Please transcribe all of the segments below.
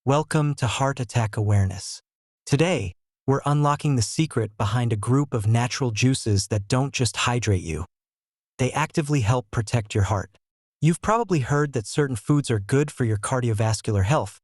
Welcome to Heart Attack Awareness. Today, we're unlocking the secret behind a group of natural juices that don't just hydrate you. They actively help protect your heart. You've probably heard that certain foods are good for your cardiovascular health,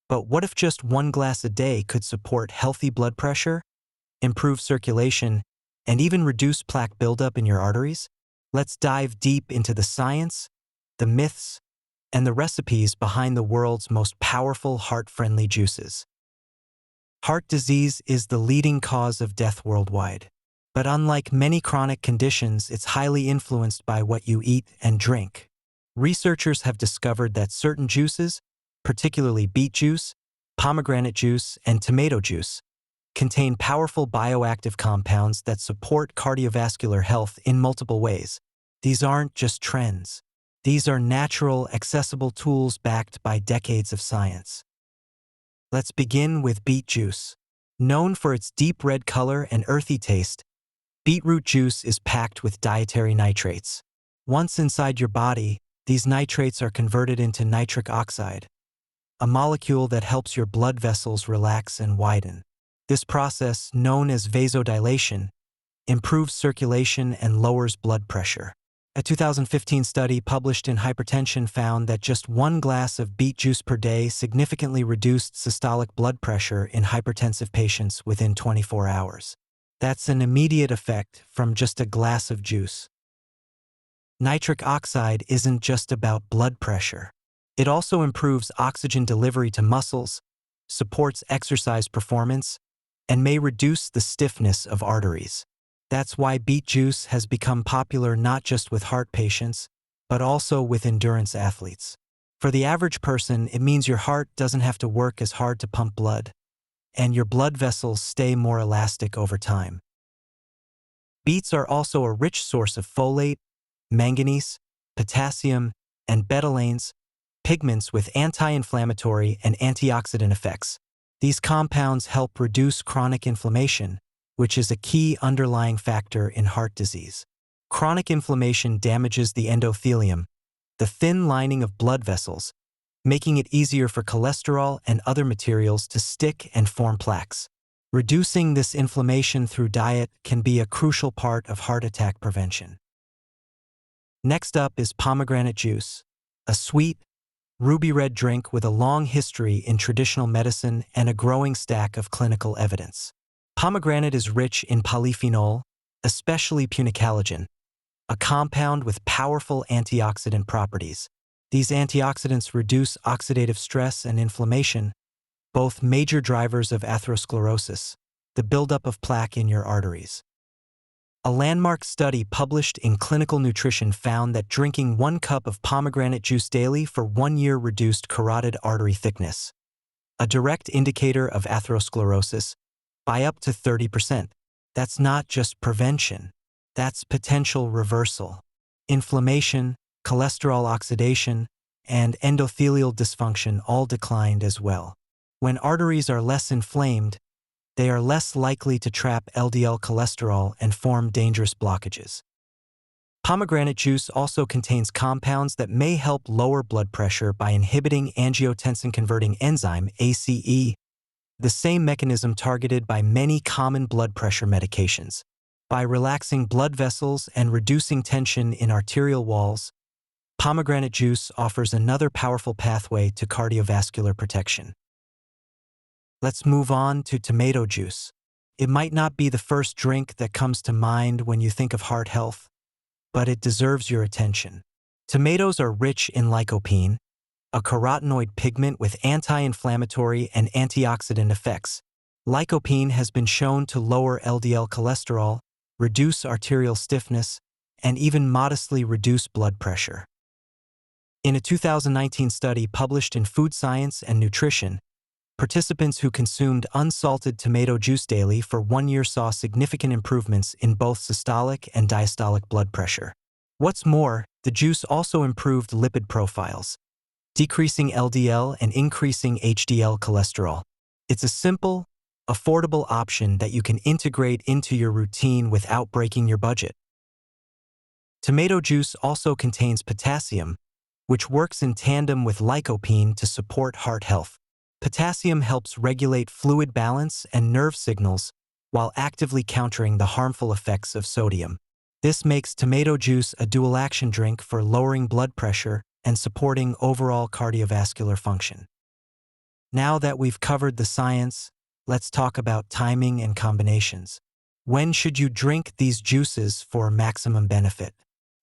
but what if just one glass a day could support healthy blood pressure, improve circulation, and even reduce plaque buildup in your arteries? Let's dive deep into the science, the myths, and the recipes behind the world's most powerful heart-friendly juices. Heart disease is the leading cause of death worldwide. But unlike many chronic conditions, it's highly influenced by what you eat and drink. Researchers have discovered that certain juices, particularly beet juice, pomegranate juice, and tomato juice, contain powerful bioactive compounds that support cardiovascular health in multiple ways. These aren't just trends. These are natural, accessible tools backed by decades of science. Let's begin with beet juice. Known for its deep red color and earthy taste, beetroot juice is packed with dietary nitrates. Once inside your body, these nitrates are converted into nitric oxide, a molecule that helps your blood vessels relax and widen. This process, known as vasodilation, improves circulation and lowers blood pressure. A 2015 study published in Hypertension found that just one glass of beet juice per day significantly reduced systolic blood pressure in hypertensive patients within 24 hours. That's an immediate effect from just a glass of juice. Nitric oxide isn't just about blood pressure. It also improves oxygen delivery to muscles, supports exercise performance, and may reduce the stiffness of arteries. That's why beet juice has become popular not just with heart patients, but also with endurance athletes. For the average person, it means your heart doesn't have to work as hard to pump blood, and your blood vessels stay more elastic over time. Beets are also a rich source of folate, manganese, potassium, and betalains, pigments with anti-inflammatory and antioxidant effects. These compounds help reduce chronic inflammation, which is a key underlying factor in heart disease. Chronic inflammation damages the endothelium, the thin lining of blood vessels, making it easier for cholesterol and other materials to stick and form plaques. Reducing this inflammation through diet can be a crucial part of heart attack prevention. Next up is pomegranate juice, a sweet, ruby red drink with a long history in traditional medicine and a growing stack of clinical evidence. Pomegranate is rich in polyphenol, especially punicalagin, a compound with powerful antioxidant properties. These antioxidants reduce oxidative stress and inflammation, both major drivers of atherosclerosis, the buildup of plaque in your arteries. A landmark study published in Clinical Nutrition found that drinking 1 cup of pomegranate juice daily for 1 year reduced carotid artery thickness, a direct indicator of atherosclerosis, by up to 30%. That's not just prevention, that's potential reversal. Inflammation, cholesterol oxidation, and endothelial dysfunction all declined as well. When arteries are less inflamed, they are less likely to trap LDL cholesterol and form dangerous blockages. Pomegranate juice also contains compounds that may help lower blood pressure by inhibiting angiotensin-converting enzyme, ACE, the same mechanism targeted by many common blood pressure medications. By relaxing blood vessels and reducing tension in arterial walls, pomegranate juice offers another powerful pathway to cardiovascular protection. Let's move on to tomato juice. It might not be the first drink that comes to mind when you think of heart health, but it deserves your attention. Tomatoes are rich in lycopene, a carotenoid pigment with anti-inflammatory and antioxidant effects. Lycopene has been shown to lower LDL cholesterol, reduce arterial stiffness, and even modestly reduce blood pressure. In a 2019 study published in Food Science and Nutrition, participants who consumed unsalted tomato juice daily for 1 year saw significant improvements in both systolic and diastolic blood pressure. What's more, the juice also improved lipid profiles, decreasing LDL and increasing HDL cholesterol. It's a simple, affordable option that you can integrate into your routine without breaking your budget. Tomato juice also contains potassium, which works in tandem with lycopene to support heart health. Potassium helps regulate fluid balance and nerve signals while actively countering the harmful effects of sodium. This makes tomato juice a dual-action drink for lowering blood pressure and supporting overall cardiovascular function. Now that we've covered the science, let's talk about timing and combinations. When should you drink these juices for maximum benefit?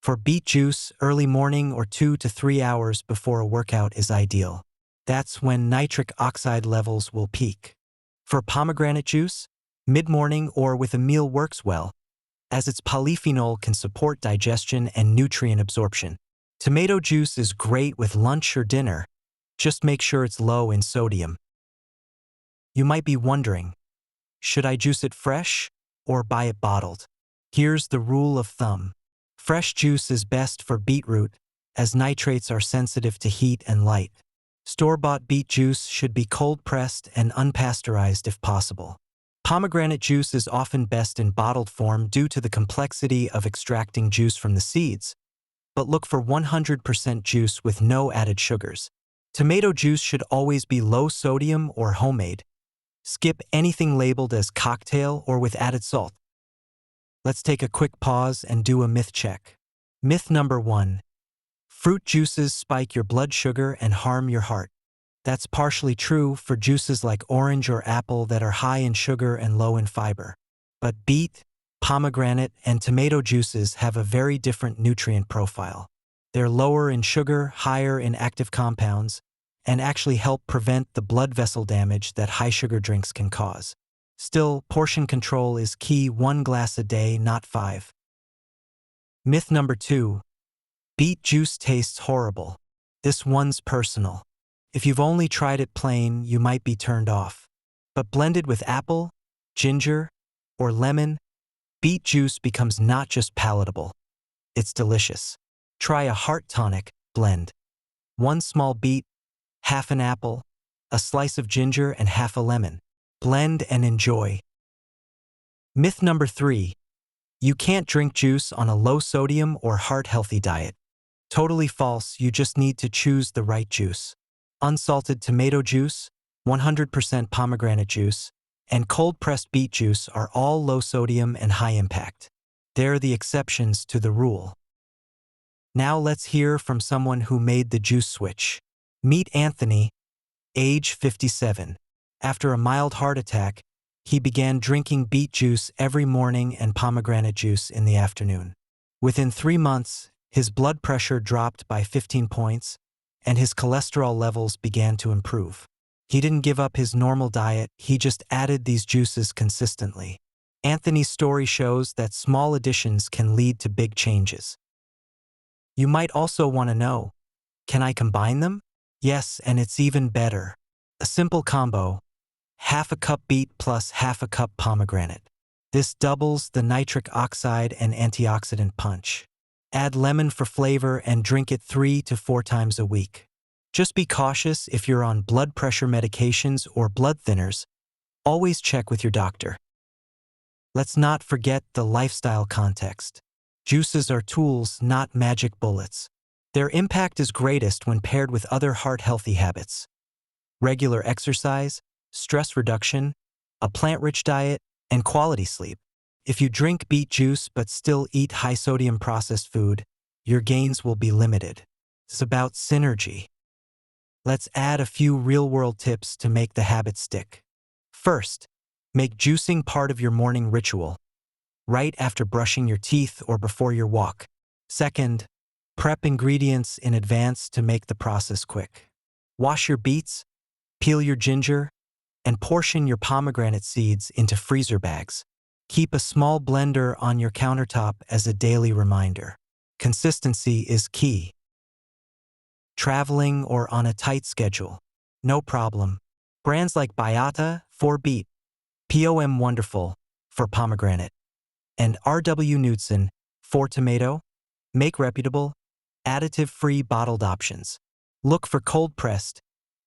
For beet juice, early morning or 2 to 3 hours before a workout is ideal. That's when nitric oxide levels will peak. For pomegranate juice, mid-morning or with a meal works well, as its polyphenol can support digestion and nutrient absorption. Tomato juice is great with lunch or dinner. Just make sure it's low in sodium. You might be wondering, should I juice it fresh or buy it bottled? Here's the rule of thumb. Fresh juice is best for beetroot, as nitrates are sensitive to heat and light. Store-bought beet juice should be cold-pressed and unpasteurized if possible. Pomegranate juice is often best in bottled form due to the complexity of extracting juice from the seeds, but look for 100% juice with no added sugars. Tomato juice should always be low sodium or homemade. Skip anything labeled as cocktail or with added salt. Let's take a quick pause and do a myth check. Myth number 1. Fruit juices spike your blood sugar and harm your heart. That's partially true for juices like orange or apple that are high in sugar and low in fiber. But beet, pomegranate, and tomato juices have a very different nutrient profile. They're lower in sugar, higher in active compounds, and actually help prevent the blood vessel damage that high-sugar drinks can cause. Still, portion control is key. 1 glass a day, not 5. Myth number 2. Beet juice tastes horrible. This one's personal. If you've only tried it plain, you might be turned off. But blended with apple, ginger, or lemon, beet juice becomes not just palatable, it's delicious. Try a heart tonic blend. 1 small beet, half an apple, a slice of ginger, and half a lemon. Blend and enjoy. Myth number 3. You can't drink juice on a low-sodium or heart-healthy diet. Totally false, you just need to choose the right juice. Unsalted tomato juice, 100% pomegranate juice, and cold-pressed beet juice are all low-sodium and high-impact. They're the exceptions to the rule. Now let's hear from someone who made the juice switch. Meet Anthony, age 57. After a mild heart attack, he began drinking beet juice every morning and pomegranate juice in the afternoon. Within 3 months, his blood pressure dropped by 15 points, and his cholesterol levels began to improve. He didn't give up his normal diet, he just added these juices consistently. Anthony's story shows that small additions can lead to big changes. You might also want to know, can I combine them? Yes, and it's even better. A simple combo: half a cup beet plus half a cup pomegranate. This doubles the nitric oxide and antioxidant punch. Add lemon for flavor and drink it 3 to 4 times a week. Just be cautious if you're on blood pressure medications or blood thinners. Always check with your doctor. Let's not forget the lifestyle context. Juices are tools, not magic bullets. Their impact is greatest when paired with other heart-healthy habits. Regular exercise, stress reduction, a plant-rich diet, and quality sleep. If you drink beet juice but still eat high-sodium processed food, your gains will be limited. It's about synergy. Let's add a few real-world tips to make the habit stick. First, make juicing part of your morning ritual, right after brushing your teeth or before your walk. Second, prep ingredients in advance to make the process quick. Wash your beets, peel your ginger, and portion your pomegranate seeds into freezer bags. Keep a small blender on your countertop as a daily reminder. Consistency is key. Traveling or on a tight schedule? No problem. Brands like Bayata for beet, POM Wonderful for pomegranate, and RW Knudsen for tomato make reputable, additive-free bottled options. Look for cold-pressed,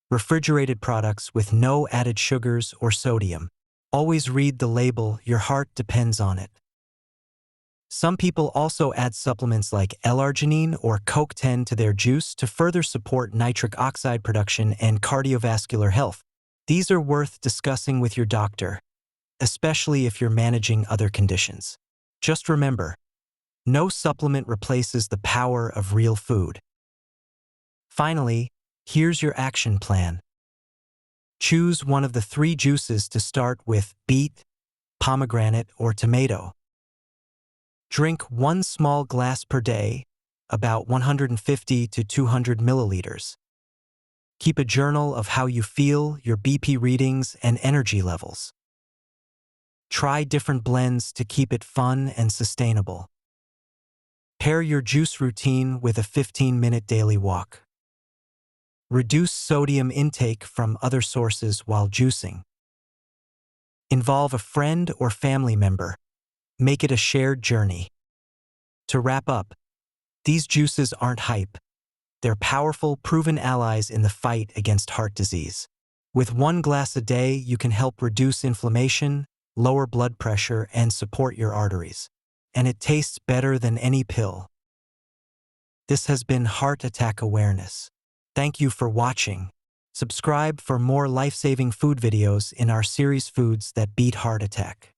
refrigerated products with no added sugars or sodium. Always read the label, your heart depends on it. Some people also add supplements like L-arginine or CoQ10 to their juice to further support nitric oxide production and cardiovascular health. These are worth discussing with your doctor, especially if you're managing other conditions. Just remember, no supplement replaces the power of real food. Finally, here's your action plan. Choose one of the 3 juices to start with: beet, pomegranate, or tomato. Drink 1 small glass per day, about 150 to 200 milliliters. Keep a journal of how you feel, your BP readings, and energy levels. Try different blends to keep it fun and sustainable. Pair your juice routine with a 15-minute daily walk. Reduce sodium intake from other sources while juicing. Involve a friend or family member. Make it a shared journey. To wrap up, these juices aren't hype. They're powerful, proven allies in the fight against heart disease. With 1 glass a day, you can help reduce inflammation, lower blood pressure, and support your arteries. And it tastes better than any pill. This has been Heart Attack Awareness. Thank you for watching. Subscribe for more life-saving food videos in our series Foods That Beat Heart Attack.